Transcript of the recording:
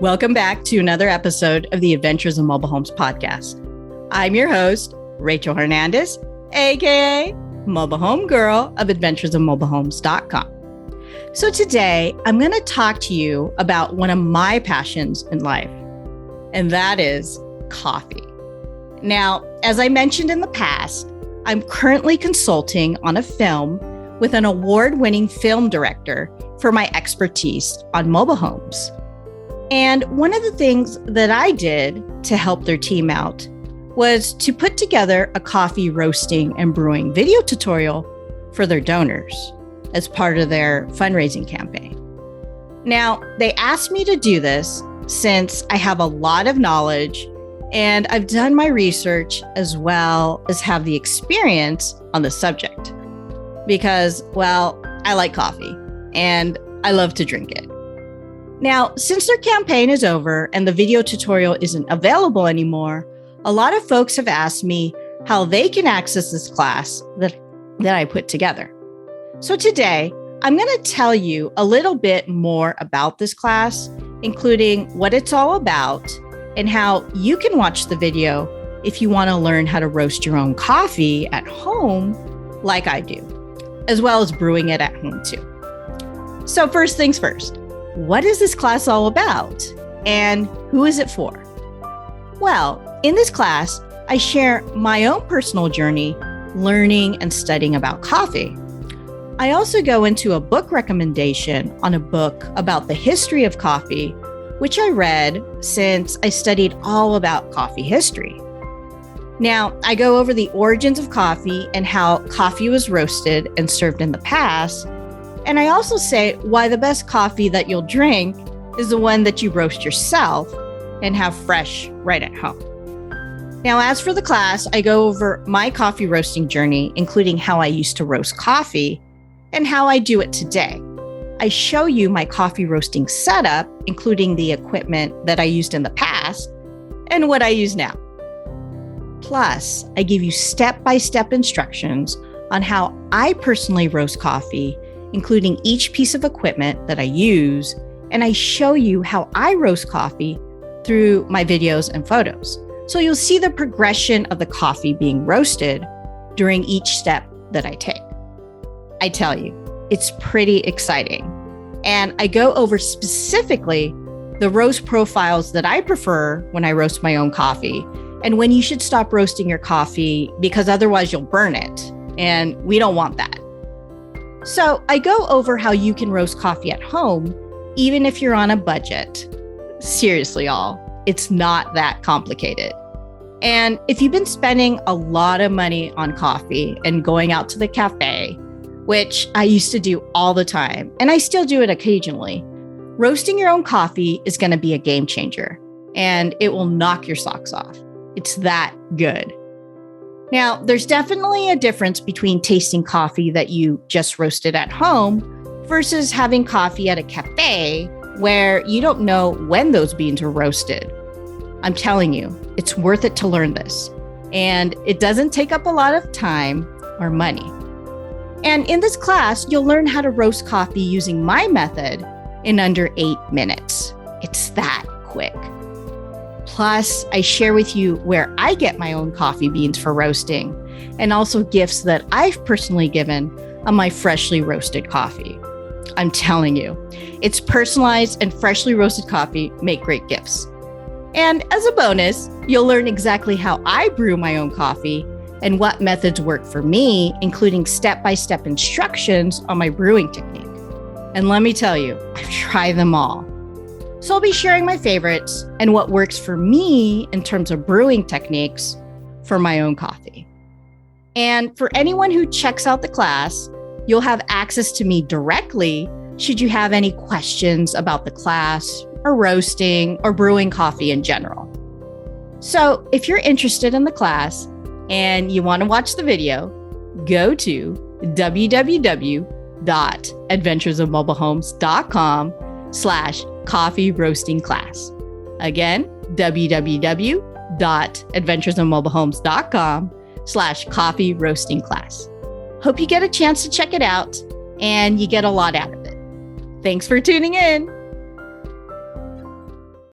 Welcome back to another episode of the Adventures of Mobile Homes podcast. I'm your host, Rachel Hernandez, aka Mobile Home Girl of adventuresofmobilehomes.com. So today, I'm going to talk to you about one of my passions in life, and that is coffee. Now, as I mentioned in the past, I'm currently consulting on a film with an award-winning film director for my expertise on mobile homes. And one of the things that I did to help their team out was to put together a coffee roasting and brewing video tutorial for their donors as part of their fundraising campaign. Now, they asked me to do this since I have a lot of knowledge and I've done my research as well as have the experience on the subject because, well, I like coffee and I love to drink it. Now, since their campaign is over and the video tutorial isn't available anymore, a lot of folks have asked me how they can access this class that I put together. So today, I'm going to tell you a little bit more about this class, including what it's all about and how you can watch the video if you want to learn how to roast your own coffee at home like I do, as well as brewing it at home too. So first things first. What is this class all about and who is it for? Well, in this class, I share my own personal journey learning and studying about coffee. I also go into a book recommendation on a book about the history of coffee, which I read since I studied all about coffee history. Now, I go over the origins of coffee and how coffee was roasted and served in the past. And I also say why the best coffee that you'll drink is the one that you roast yourself and have fresh right at home. Now, as for the class, I go over my coffee roasting journey, including how I used to roast coffee and how I do it today. I show you my coffee roasting setup, including the equipment that I used in the past and what I use now. Plus, I give you step-by-step instructions on how I personally roast coffee, including each piece of equipment that I use, and I show you how I roast coffee through my videos and photos. So you'll see the progression of the coffee being roasted during each step that I take. I tell you, it's pretty exciting. And I go over specifically the roast profiles that I prefer when I roast my own coffee, and when you should stop roasting your coffee because otherwise you'll burn it, and we don't want that. So I go over how you can roast coffee at home, even if you're on a budget. Seriously, y'all, it's not that complicated. And if you've been spending a lot of money on coffee and going out to the cafe, which I used to do all the time, and I still do it occasionally, roasting your own coffee is going to be a game changer, and it will knock your socks off. It's that good. Now, there's definitely a difference between tasting coffee that you just roasted at home versus having coffee at a cafe where you don't know when those beans were roasted. I'm telling you, it's worth it to learn this. And it doesn't take up a lot of time or money. And in this class, you'll learn how to roast coffee using my method in under 8 minutes. It's that quick. Plus, I share with you where I get my own coffee beans for roasting and also gifts that I've personally given on my freshly roasted coffee. I'm telling you, it's personalized and freshly roasted coffee make great gifts. And as a bonus, you'll learn exactly how I brew my own coffee and what methods work for me, including step-by-step instructions on my brewing technique. And let me tell you, I've tried them all. So I'll be sharing my favorites and what works for me in terms of brewing techniques for my own coffee. And for anyone who checks out the class, you'll have access to me directly should you have any questions about the class or roasting or brewing coffee in general. So if you're interested in the class and you want to watch the video, go to www.adventuresofmobilehomes.com/coffee roasting class. Again, www.adventuresofmobilehomes.com/coffee roasting class. Hope you get a chance to check it out and you get a lot out of it. Thanks for tuning in.